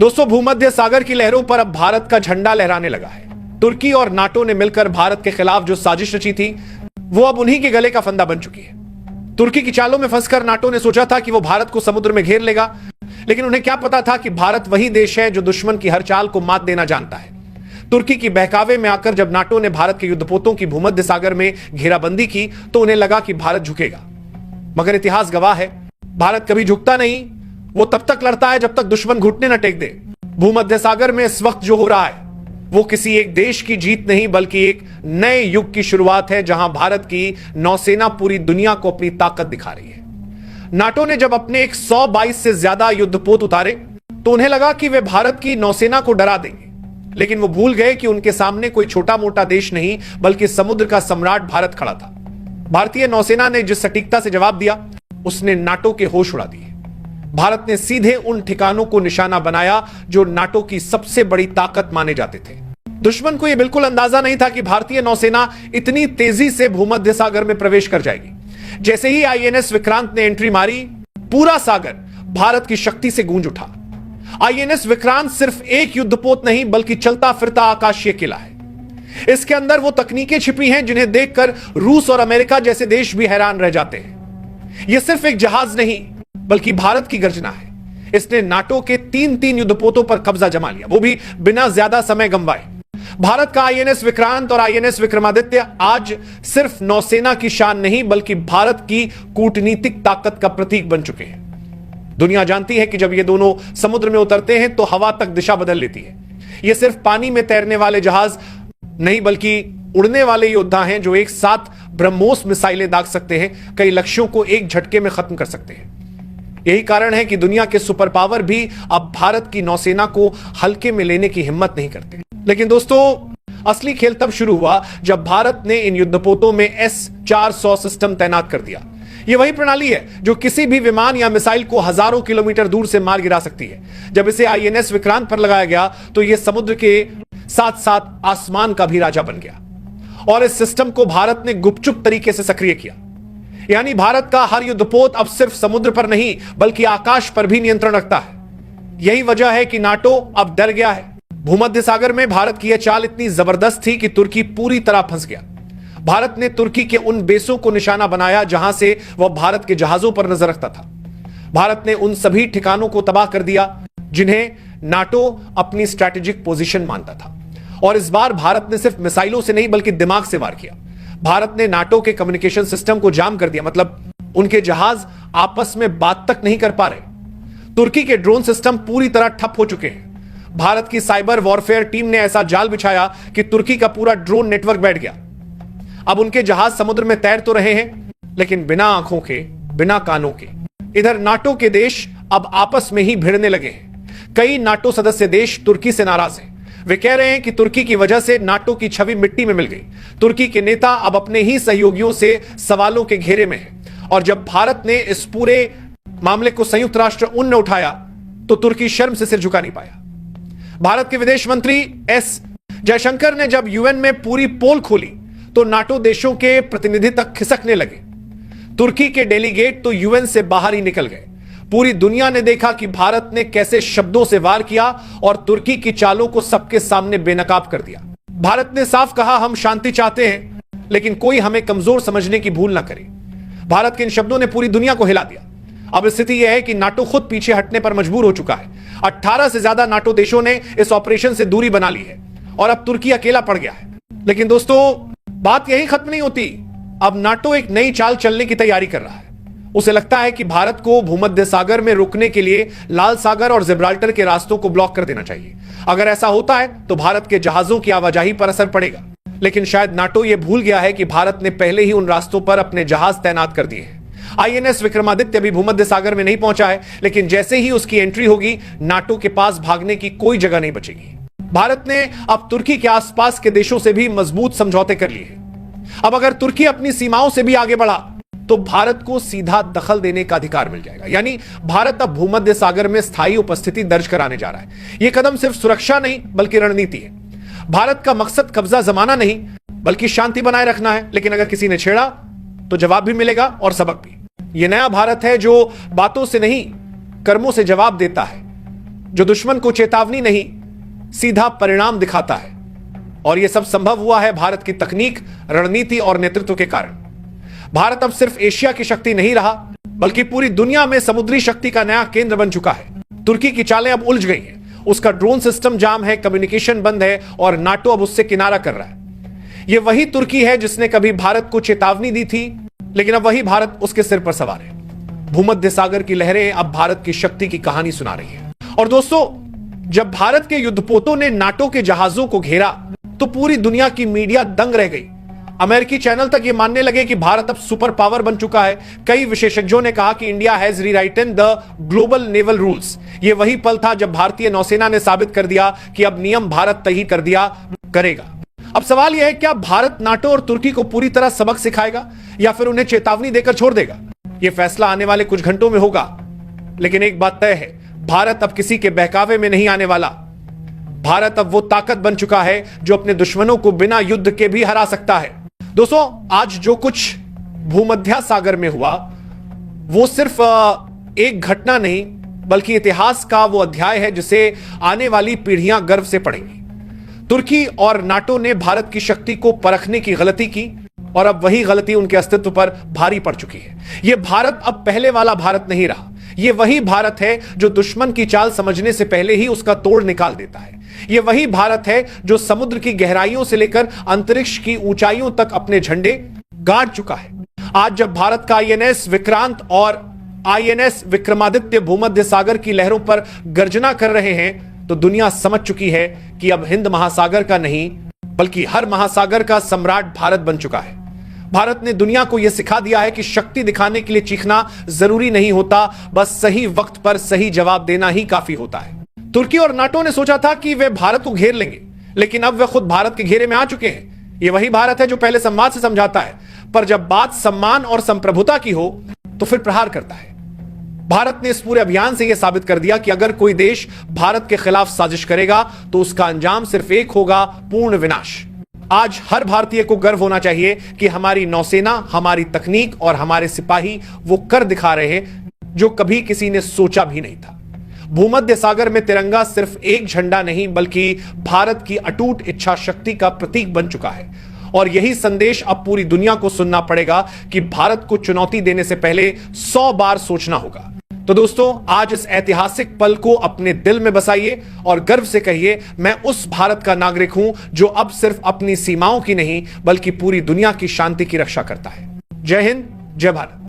दोस्तों, भूमध्य सागर की लहरों पर अब भारत का झंडा लहराने लगा है। तुर्की और नाटो ने मिलकर भारत के खिलाफ जो साजिश रची थी, वो अब उन्हीं के गले का फंदा बन चुकी है। तुर्की की चालों में फंसकर नाटो ने सोचा था कि वो भारत को समुद्र में घेर लेगा, लेकिन उन्हें क्या पता था कि भारत वही देश है जो दुश्मन की हर चाल को मात देना जानता है। तुर्की की बहकावे में आकर जब नाटो ने भारत के युद्धपोतों की भूमध्य सागर में घेराबंदी की, तो उन्हें लगा कि भारत झुकेगा, मगर इतिहास गवाह है, भारत कभी झुकता नहीं। वो तब तक लड़ता है जब तक दुश्मन घुटने न टेक दे। भूमध्य सागर में इस वक्त जो हो रहा है, वो किसी एक देश की जीत नहीं, बल्कि एक नए युग की शुरुआत है, जहां भारत की नौसेना पूरी दुनिया को अपनी ताकत दिखा रही है। नाटो ने जब अपने 122 से ज्यादा युद्धपोत उतारे, तो उन्हें लगा कि वे भारत की नौसेना को डरा देंगे, लेकिन वो भूल गए कि उनके सामने कोई छोटा मोटा देश नहीं, बल्कि समुद्र का सम्राट भारत खड़ा था। भारतीय नौसेना ने जिस सटीकता से जवाब दिया, उसने नाटो के होश उड़ा दिए। भारत ने सीधे उन ठिकानों को निशाना बनाया जो नाटो की सबसे बड़ी ताकत माने जाते थे। दुश्मन को यह बिल्कुल अंदाजा नहीं था कि भारतीय नौसेना इतनी तेजी से भूमध्य सागर में प्रवेश कर जाएगी। जैसे ही आईएनएस विक्रांत ने एंट्री मारी, पूरा सागर भारत की शक्ति से गूंज उठा। आईएनएस विक्रांत सिर्फ एक युद्धपोत नहीं, बल्कि चलता फिरता आकाशीय किला है। इसके अंदर वो तकनीकें छिपी हैं जिन्हें देखकर रूस और अमेरिका जैसे देश भी हैरान रह जाते हैं। यह सिर्फ एक जहाज नहीं, बल्कि भारत की गर्जना है। इसने नाटो के तीन युद्धपोतों पर कब्जा जमा लिया, वो भी बिना ज्यादा समय गंवाए। भारत का आईएनएस विक्रांत और आईएनएस विक्रमादित्य आज सिर्फ नौसेना की शान नहीं, बल्कि भारत की कूटनीतिक ताकत का प्रतीक बन चुके हैं। दुनिया जानती है कि जब ये दोनों समुद्र में उतरते हैं तो हवा तक दिशा बदल लेती है। ये सिर्फ पानी में तैरने वाले जहाज नहीं, बल्कि उड़ने वाले योद्धा हैं जो एक साथ ब्रह्मोस मिसाइलें दाग सकते हैं, कई लक्ष्यों को एक झटके में खत्म कर सकते हैं। यही कारण है कि दुनिया के सुपर पावर भी अब भारत की नौसेना को हल्के में लेने की हिम्मत नहीं करते। लेकिन दोस्तों, असली खेल तब शुरू हुआ जब भारत ने इन युद्धपोतों में S-400 सिस्टम तैनात कर दिया। यह वही प्रणाली है जो किसी भी विमान या मिसाइल को हजारों किलोमीटर दूर से मार गिरा सकती है। जब इसे आईएनएस विक्रांत पर लगाया गया, तो यह समुद्र के साथ साथ आसमान का भी राजा बन गया। और इस सिस्टम को भारत ने गुपचुप तरीके से सक्रिय किया। यानी भारत का हर युद्धपोत अब सिर्फ समुद्र पर नहीं, बल्कि आकाश पर भी नियंत्रण रखता है। यही वजह है कि नाटो अब डर गया है। भूमध्य सागर में भारत की यह चाल इतनी जबरदस्त थी कि तुर्की पूरी तरह फंस गया। भारत ने तुर्की के उन बेसों को निशाना बनाया जहां से वह भारत के जहाजों पर नजर रखता था। भारत ने उन सभी ठिकानों को तबाह कर दिया जिन्हें नाटो अपनी स्ट्रैटेजिक पोजीशन मानता था। और इस बार भारत ने सिर्फ मिसाइलों से नहीं, बल्कि दिमाग से वार किया। भारत ने नाटो के कम्युनिकेशन सिस्टम को जाम कर दिया, मतलब उनके जहाज आपस में बात तक नहीं कर पा रहे। तुर्की के ड्रोन सिस्टम पूरी तरह ठप हो चुके हैं। भारत की साइबर वॉरफेयर टीम ने ऐसा जाल बिछाया कि तुर्की का पूरा ड्रोन नेटवर्क बैठ गया। अब उनके जहाज समुद्र में तैर तो रहे हैं, लेकिन बिना आंखों के, बिना कानों के। इधर नाटो के देश अब आपस में ही भिड़ने लगे हैं। कई नाटो सदस्य देश तुर्की से नाराज हैं। वे कह रहे हैं कि तुर्की की वजह से नाटो की छवि मिट्टी में मिल गई। तुर्की के नेता अब अपने ही सहयोगियों से सवालों के घेरे में हैं। और जब भारत ने इस पूरे मामले को संयुक्त राष्ट्र उन उठाया, तो तुर्की शर्म से सिर झुका नहीं पाया। भारत के विदेश मंत्री एस जयशंकर ने जब यूएन में पूरी पोल खोली, तो नाटो देशों के प्रतिनिधि तक खिसकने लगे। तुर्की के डेलीगेट तो यूएन से बाहर ही निकल गए। पूरी दुनिया ने देखा कि भारत ने कैसे शब्दों से वार किया और तुर्की की चालों को सबके सामने बेनकाब कर दिया। भारत ने साफ कहा, हम शांति चाहते हैं, लेकिन कोई हमें कमजोर समझने की भूल ना करे। भारत के इन शब्दों ने पूरी दुनिया को हिला दिया। अब स्थिति यह है कि नाटो खुद पीछे हटने पर मजबूर हो चुका है। 18 से ज्यादा नाटो देशों ने इस ऑपरेशन से दूरी बना ली है और अब तुर्की अकेला पड़ गया है। लेकिन दोस्तों, बात यही खत्म नहीं होती। अब नाटो एक नई चाल चलने की तैयारी कर रहा है। उसे लगता है कि भारत को भूमध्य सागर में रुकने के लिए लाल सागर और जिब्राल्टर के रास्तों को ब्लॉक कर देना चाहिए। अगर ऐसा होता है तो भारत के जहाजों की आवाजाही पर असर पड़ेगा। लेकिन शायद नाटो यह भूल गया है कि भारत ने पहले ही उन रास्तों पर अपने जहाज तैनात कर दिए हैं। आईएनएस विक्रमादित्य अभी भूमध्य सागर में नहीं पहुंचा है, लेकिन जैसे ही उसकी एंट्री होगी, नाटो के पास भागने की कोई जगह नहीं बचेगी। भारत ने अब तुर्की के आसपास के देशों से भी मजबूत समझौते कर लिए हैं। अब अगर तुर्की अपनी सीमाओं से भी आगे बढ़ा, तो भारत को सीधा दखल देने का अधिकार मिल जाएगा। यानी भारत अब भूमध्य सागर में स्थायी उपस्थिति दर्ज कराने जा रहा है। यह कदम सिर्फ सुरक्षा नहीं, बल्कि रणनीति है। भारत का मकसद कब्जा जमाना नहीं, बल्कि शांति बनाए रखना है। लेकिन अगर किसी ने छेड़ा, तो जवाब भी मिलेगा और सबक भी। यह नया भारत है जो बातों से नहीं, कर्मों से जवाब देता है। जो दुश्मन को चेतावनी नहीं, सीधा परिणाम दिखाता है। और यह सब संभव हुआ है भारत की तकनीक, रणनीति और नेतृत्व के कारण। भारत अब सिर्फ एशिया की शक्ति नहीं रहा, बल्कि पूरी दुनिया में समुद्री शक्ति का नया केंद्र बन चुका है। तुर्की की चालें अब उलझ गई हैं। उसका ड्रोन सिस्टम जाम है, कम्युनिकेशन बंद है और नाटो अब उससे किनारा कर रहा है। यह वही तुर्की है जिसने कभी भारत को चेतावनी दी थी, लेकिन अब वही भारत उसके सिर पर सवार है। भूमध्य सागर की लहरें अब भारत की शक्ति की कहानी सुना रही है। और दोस्तों, जब भारत के युद्धपोतों ने नाटो के जहाजों को घेरा तो पूरी दुनिया की मीडिया दंग रह गई। अमेरिकी चैनल तक ये मानने लगे कि भारत अब सुपर पावर बन चुका है। कई विशेषज्ञों ने कहा कि India has rewritten the global naval rules. ये वही पल था जब भारतीय नौसेना ने साबित कर दिया कि अब नियम भारत तय कर दिया करेगा। अब सवाल यह है, क्या भारत नाटो और तुर्की को पूरी तरह सबक सिखाएगा या फिर उन्हें चेतावनी देकर छोड़ देगा? यह फैसला आने वाले कुछ घंटों में होगा। लेकिन एक बात तय है, भारत अब किसी के बहकावे में नहीं आने वाला। भारत अब वो ताकत बन चुका है जो अपने दुश्मनों को बिना युद्ध के भी हरा सकता है। दोस्तों, आज जो कुछ भूमध्य सागर में हुआ वो सिर्फ एक घटना नहीं, बल्कि इतिहास का वो अध्याय है जिसे आने वाली पीढ़ियां गर्व से पढ़ेंगी। तुर्की और नाटो ने भारत की शक्ति को परखने की गलती की और अब वही गलती उनके अस्तित्व पर भारी पड़ चुकी है। यह भारत अब पहले वाला भारत नहीं रहा। यह वही भारत है जो दुश्मन की चाल समझने से पहले ही उसका तोड़ निकाल देता है। यह वही भारत है जो समुद्र की गहराइयों से लेकर अंतरिक्ष की ऊंचाइयों तक अपने झंडे गाड़ चुका है। आज जब भारत का आईएनएस विक्रांत और आईएनएस विक्रमादित्य भूमध्य सागर की लहरों पर गर्जना कर रहे हैं, तो दुनिया समझ चुकी है कि अब हिंद महासागर का नहीं, बल्कि हर महासागर का सम्राट भारत बन चुका है। भारत ने दुनिया को यह सिखा दिया है कि शक्ति दिखाने के लिए चीखना जरूरी नहीं होता, बस सही वक्त पर सही जवाब देना ही काफी होता है। तुर्की और नाटो ने सोचा था कि वे भारत को घेर लेंगे, लेकिन अब वे खुद भारत के घेरे में आ चुके हैं। यह वही भारत है जो पहले संवाद से समझाता है, पर जब बात सम्मान और संप्रभुता की हो तो फिर प्रहार करता है। भारत ने इस पूरे अभियान से यह साबित कर दिया कि अगर कोई देश भारत के खिलाफ साजिश करेगा तो उसका अंजाम सिर्फ एक होगा, पूर्ण विनाश। आज हर भारतीय को गर्व होना चाहिए कि हमारी नौसेना, हमारी तकनीक और हमारे सिपाही वो कर दिखा रहे हैं जो कभी किसी ने सोचा भी नहीं था। भूमध्य सागर में तिरंगा सिर्फ एक झंडा नहीं, बल्कि भारत की अटूट इच्छा शक्ति का प्रतीक बन चुका है। और यही संदेश अब पूरी दुनिया को सुनना पड़ेगा कि भारत को चुनौती देने से पहले 100 बार सोचना होगा। तो दोस्तों, आज इस ऐतिहासिक पल को अपने दिल में बसाइए और गर्व से कहिए, मैं उस भारत का नागरिक हूं जो अब सिर्फ अपनी सीमाओं की नहीं, बल्कि पूरी दुनिया की शांति की रक्षा करता है। जय हिंद, जय भारत।